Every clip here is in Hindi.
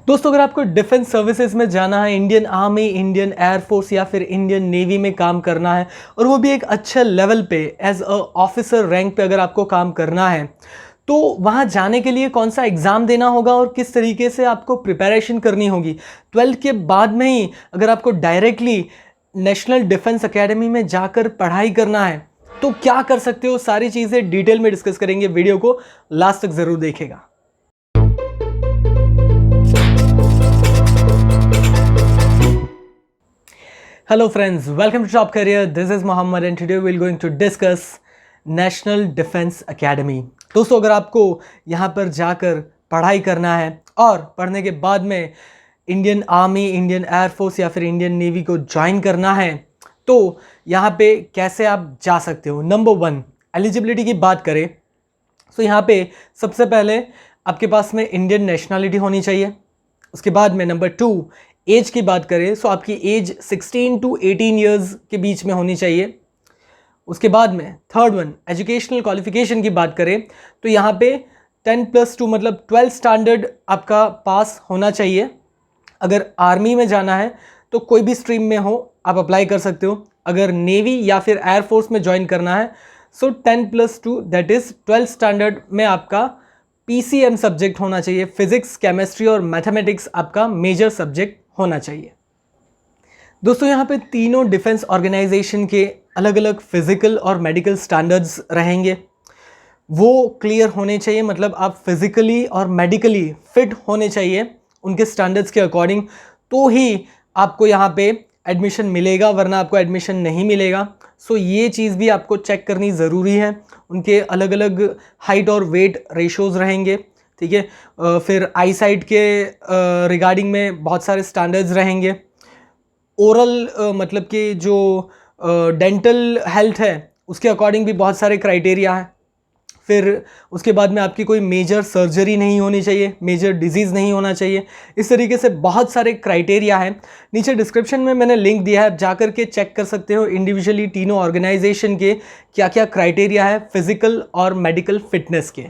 दोस्तों, अगर आपको डिफेंस सर्विसेज में जाना है, इंडियन आर्मी, इंडियन एयरफोर्स या फिर इंडियन नेवी में काम करना है और वो भी एक अच्छे लेवल पे एज अ ऑफिसर रैंक पे अगर आपको काम करना है, तो वहाँ जाने के लिए कौन सा एग्ज़ाम देना होगा और किस तरीके से आपको प्रिपरेशन करनी होगी। 12th के बाद में ही अगर आपको डायरेक्टली नेशनल डिफेंस एकेडमी में जाकर पढ़ाई करना है तो क्या कर सकते हो, सारी चीज़ें डिटेल में डिस्कस करेंगे। वीडियो को लास्ट तक ज़रूर देखेगा। Hello friends, welcome to Top Career. This is Mohammed and today we're going to discuss National Defense Academy. दोस्तों, अगर आपको यहाँ पर जाकर पढ़ाई करना है और पढ़ने के बाद में इंडियन आर्मी, इंडियन एयरफोर्स या फिर इंडियन नेवी को ज्वाइन करना है तो यहाँ पे कैसे आप जा सकते हो। नंबर 1, एलिजिबिलिटी की बात करें तो यहाँ पे सबसे पहले आपके पास में इंडियन नेशनलिटी होनी चाहिए। उसके बाद में नंबर 2, एज की बात करें तो आपकी एज 16 to 18 ईयर्स के बीच में होनी चाहिए। उसके बाद में थर्ड वन, एजुकेशनल क्वालिफिकेशन की बात करें तो यहाँ पे 10+2 मतलब 12th स्टैंडर्ड आपका पास होना चाहिए। अगर आर्मी में जाना है तो कोई भी स्ट्रीम में हो आप अप्लाई कर सकते हो। अगर नेवी या फिर एयरफोर्स में ज्वाइन करना है सो 10+2 दैट इज़ 12th स्टैंडर्ड में आपका PCM सब्जेक्ट होना चाहिए। फिजिक्स, केमिस्ट्री और मैथमेटिक्स आपका मेजर सब्जेक्ट होना चाहिए। दोस्तों, यहाँ पे तीनों डिफेंस ऑर्गेनाइजेशन के अलग अलग फिजिकल और मेडिकल स्टैंडर्ड्स रहेंगे, वो क्लियर होने चाहिए। मतलब आप फिजिकली और मेडिकली फिट होने चाहिए उनके स्टैंडर्ड्स के अकॉर्डिंग, तो ही आपको यहाँ पे एडमिशन मिलेगा, वरना आपको एडमिशन नहीं मिलेगा। सो ये चीज़ भी आपको चेक करनी ज़रूरी है। उनके अलग अलग हाइट और वेट रेशोज़ रहेंगे, ठीक है। फिर आई साइट के रिगार्डिंग में बहुत सारे स्टैंडर्ड्स रहेंगे। ओरल मतलब कि जो डेंटल हेल्थ है उसके अकॉर्डिंग भी बहुत सारे क्राइटेरिया हैं। फिर उसके बाद में आपकी कोई मेजर सर्जरी नहीं होनी चाहिए, मेजर डिजीज़ नहीं होना चाहिए। इस तरीके से बहुत सारे क्राइटेरिया हैं। नीचे डिस्क्रिप्शन में मैंने लिंक दिया है, आप जाकर के चेक कर सकते हो इंडिविजुअली तीनों ऑर्गेनाइजेशन के क्या क्या क्राइटेरिया है फिजिकल और मेडिकल फिटनेस के।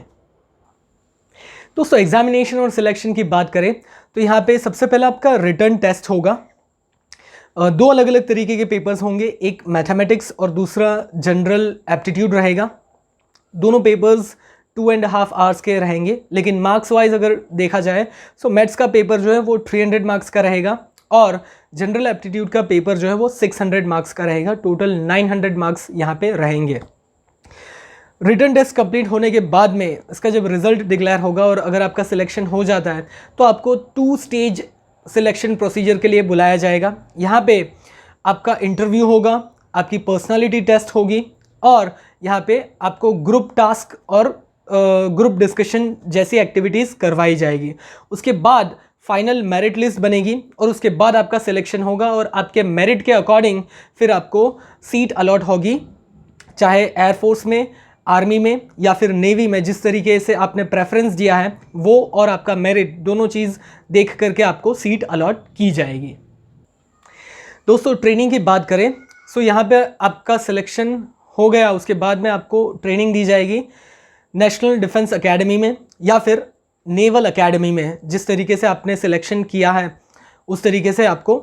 दोस्तों, एग्जामिनेशन और सिलेक्शन की बात करें तो यहाँ पे सबसे पहला आपका रिटन टेस्ट होगा। दो अलग अलग तरीके के पेपर्स होंगे, एक मैथमेटिक्स और दूसरा जनरल एप्टीट्यूड रहेगा। दोनों पेपर्स 2.5 आवर्स के रहेंगे, लेकिन मार्क्स वाइज अगर देखा जाए तो मैथ्स का पेपर जो है वो 300 मार्क्स का रहेगा और जनरल एप्टीट्यूड का पेपर जो है वो 600 मार्क्स का रहेगा। टोटल 900 मार्क्स यहाँ पे रहेंगे। रिटन टेस्ट कंप्लीट होने के बाद में इसका जब रिजल्ट डिक्लेयर होगा और अगर आपका सिलेक्शन हो जाता है तो आपको 2 स्टेज सिलेक्शन प्रोसीजर के लिए बुलाया जाएगा। यहाँ पे आपका इंटरव्यू होगा, आपकी पर्सनालिटी टेस्ट होगी और यहाँ पे आपको ग्रुप टास्क और ग्रुप डिस्कशन जैसी एक्टिविटीज़ करवाई जाएगी। उसके बाद फाइनल मेरिट लिस्ट बनेगी और उसके बाद आपका सिलेक्शन होगा और आपके मेरिट के अकॉर्डिंग फिर आपको सीट अलॉट होगी, चाहे एयरफोर्स में, आर्मी में या फिर नेवी में। जिस तरीके से आपने प्रेफरेंस दिया है वो और आपका मेरिट दोनों चीज़ देख करके आपको सीट अलॉट की जाएगी। दोस्तों, ट्रेनिंग की बात करें सो यहाँ पे आपका सिलेक्शन हो गया, उसके बाद में आपको ट्रेनिंग दी जाएगी नेशनल डिफेंस एकेडमी में या फिर नेवल एकेडमी में। जिस तरीके से आपने सिलेक्शन किया है उस तरीके से आपको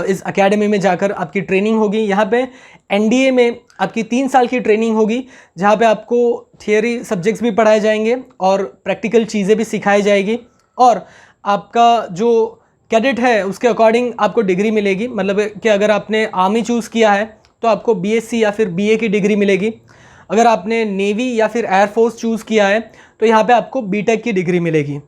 इस एकेडमी में जाकर आपकी ट्रेनिंग होगी। यहाँ पे NDA में आपकी 3 साल की ट्रेनिंग होगी, जहाँ पे आपको थियोरी सब्जेक्ट्स भी पढ़ाए जाएंगे और प्रैक्टिकल चीज़ें भी सिखाई जाएगी और आपका जो कैडेट है उसके अकॉर्डिंग आपको डिग्री मिलेगी। मतलब कि अगर आपने आर्मी चूज़ किया है तो आपको BSc या फिर BA की डिग्री मिलेगी। अगर आपने नेवी या फिर एयरफोर्स चूज़ किया है तो यहाँ पे आपको BTech की डिग्री मिलेगी।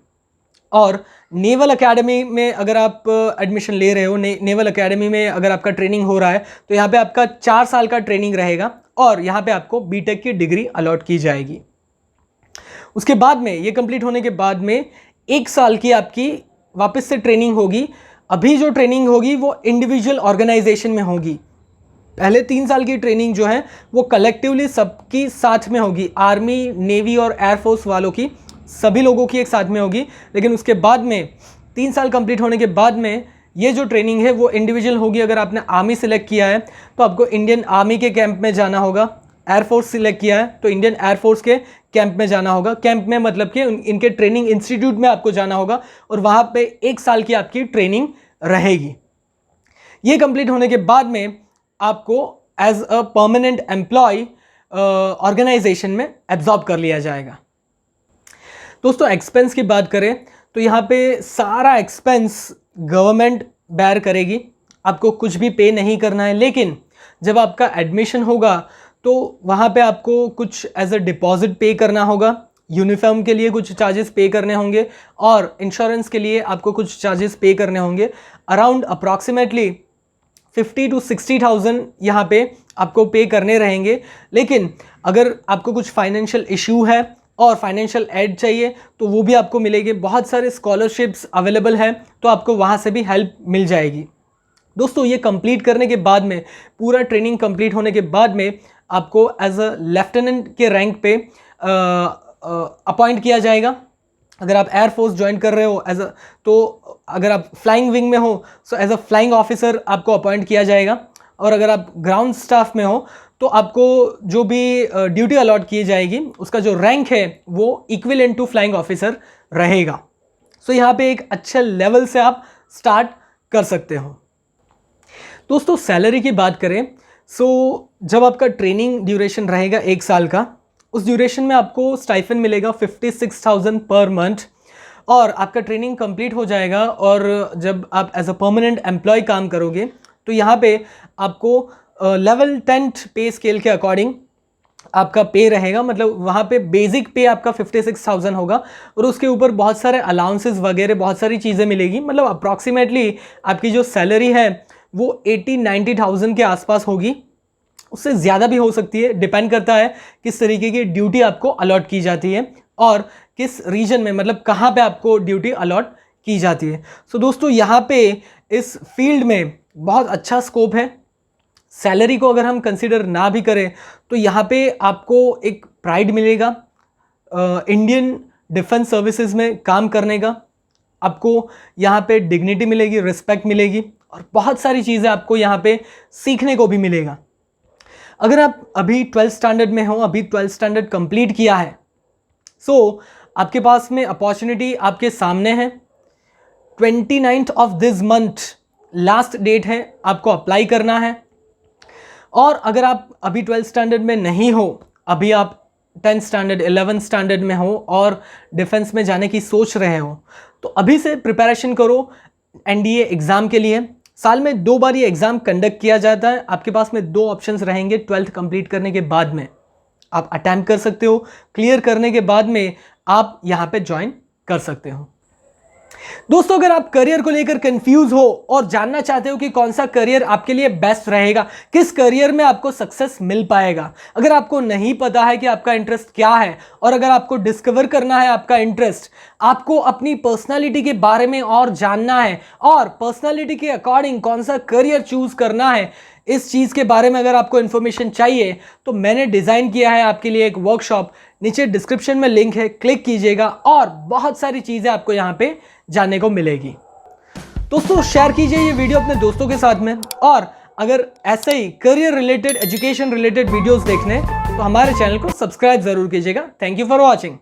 और नेवल एकेडमी में अगर आप एडमिशन ले रहे हो, नेवल एकेडमी में अगर आपका ट्रेनिंग हो रहा है तो यहाँ पे आपका 4 साल का ट्रेनिंग रहेगा और यहाँ पे आपको BTech की डिग्री अलॉट की जाएगी। उसके बाद में ये कंप्लीट होने के बाद में 1 साल की आपकी वापस से ट्रेनिंग होगी। अभी जो ट्रेनिंग होगी वो इंडिविजुअल ऑर्गेनाइजेशन में होगी। पहले 3 साल की ट्रेनिंग जो है वो कलेक्टिवली सबकी साथ में होगी, आर्मी, नेवी और एयरफोर्स वालों की, सभी लोगों की एक साथ में होगी। लेकिन उसके बाद में 3 साल कंप्लीट होने के बाद में ये जो ट्रेनिंग है वो इंडिविजुअल होगी। अगर आपने आर्मी सेलेक्ट किया है तो आपको इंडियन आर्मी के कैंप में जाना होगा एयरफोर्स सिलेक्ट किया है तो इंडियन एयरफोर्स के कैंप में जाना होगा। कैंप में मतलब कि इनके ट्रेनिंग इंस्टीट्यूट में आपको जाना होगा और वहाँ पे 1 साल की आपकी ट्रेनिंग रहेगी। ये कंप्लीट होने के बाद में आपको as a permanent employ organisation में एब्जॉर्ब कर लिया जाएगा। दोस्तों एक्सपेंस की बात करें तो यहाँ पे सारा एक्सपेंस गवर्नमेंट बेयर करेगी, आपको कुछ भी पे नहीं करना है। लेकिन जब आपका एडमिशन होगा तो वहाँ पे आपको कुछ एज अ डिपॉजिट पे करना होगा, यूनिफॉर्म के लिए कुछ चार्जेस पे करने होंगे और इंश्योरेंस के लिए आपको कुछ चार्जेस पे करने होंगे। अराउंड अप्रॉक्सीमेटली 50 to 60,000 यहाँ पे आपको पे करने रहेंगे। लेकिन अगर आपको कुछ फाइनेंशियल इशू है और फाइनेंशियल एड चाहिए तो वो भी आपको मिलेगी। बहुत सारे स्कॉलरशिप्स अवेलेबल हैं तो आपको वहाँ से भी हेल्प मिल जाएगी। दोस्तों ये कंप्लीट करने के बाद में, पूरा ट्रेनिंग कंप्लीट होने के बाद में आपको एज अ लेफ्टिनेंट के रैंक पे अपॉइंट किया जाएगा। अगर आप एयरफोर्स ज्वाइन कर रहे हो तो अगर आप फ्लाइंग विंग में हो so as a flying officer आपको अपॉइंट किया जाएगा। और अगर आप ग्राउंड स्टाफ में हो तो आपको जो भी ड्यूटी अलॉट की जाएगी उसका जो रैंक है वो इक्विवेलेंट टू फ्लाइंग ऑफिसर रहेगा। सो यहाँ पे एक अच्छे लेवल से आप स्टार्ट कर सकते हो। दोस्तों सैलरी की बात करें सो जब आपका ट्रेनिंग ड्यूरेशन रहेगा 1 साल का, उस ड्यूरेशन में आपको स्टाइफन मिलेगा 56,000 पर मंथ और आपका ट्रेनिंग कंप्लीट हो जाएगा। और जब आप एज अ परमानेंट एम्प्लॉय काम करोगे तो यहाँ पे आपको लेवल 10 पे स्केल के अकॉर्डिंग आपका पे रहेगा। मतलब वहाँ पे बेसिक पे आपका 56,000 होगा और उसके ऊपर बहुत सारे अलाउंसेस वगैरह बहुत सारी चीज़ें मिलेगी। मतलब अप्रॉक्सीमेटली आपकी जो सैलरी है वो 80-90,000 के आसपास होगी, उससे ज़्यादा भी हो सकती है, डिपेंड करता है किस तरीके की ड्यूटी आपको अलॉट की जाती है और किस रीजन में, मतलब कहाँ पे आपको ड्यूटी अलॉट की जाती है। सो दोस्तों यहाँ पे इस फील्ड में बहुत अच्छा स्कोप है। सैलरी को अगर हम कंसीडर ना भी करें तो यहाँ पे आपको एक प्राइड मिलेगा इंडियन डिफेंस सर्विसेज में काम करने का। आपको यहाँ पे डिग्निटी मिलेगी, रिस्पेक्ट मिलेगी और बहुत सारी चीज़ें आपको यहाँ पे सीखने को भी मिलेगा। अगर आप अभी 12th स्टैंडर्ड में हो, अभी 12th स्टैंडर्ड कंप्लीट किया है, सो आपके पास में अपॉर्चुनिटी आपके सामने है। 29th of this month last date है, आपको अप्लाई करना है। और अगर आप अभी 12th स्टैंडर्ड में नहीं हो, अभी आप 10th स्टैंडर्ड 11th स्टैंडर्ड में हो और डिफेंस में जाने की सोच रहे हो तो अभी से प्रिपरेशन करो एनडीए एग्ज़ाम के लिए। साल में 2 बार ये एग्ज़ाम कंडक्ट किया जाता है। आपके पास में 2 ऑप्शंस रहेंगे 12th कंप्लीट करने के बाद में। आप अटेम्प्ट कर सकते हो, क्लियर करने के बाद में आप यहाँ पे ज्वाइन कर सकते हो। दोस्तों अगर आप करियर को लेकर कंफ्यूज हो और जानना चाहते हो कि कौन सा करियर आपके लिए बेस्ट रहेगा, किस करियर में आपको सक्सेस मिल पाएगा, अगर आपको नहीं पता है कि आपका इंटरेस्ट क्या है और अगर आपको डिस्कवर करना है आपका इंटरेस्ट, आपको अपनी पर्सनालिटी के बारे में और जानना है और पर्सनालिटी के अकॉर्डिंग कौन सा करियर चूज करना है, इस चीज़ के बारे में अगर आपको इन्फॉर्मेशन चाहिए तो मैंने डिज़ाइन किया है आपके लिए एक वर्कशॉप। नीचे डिस्क्रिप्शन में लिंक है, क्लिक कीजिएगा और बहुत सारी चीज़ें आपको यहाँ पे जानने को मिलेगी। दोस्तों शेयर कीजिए ये वीडियो अपने दोस्तों के साथ में और अगर ऐसे ही career related, education related videos देखने तो हमारे चैनल को सब्सक्राइब जरूर कीजिएगा। Thank you for watching.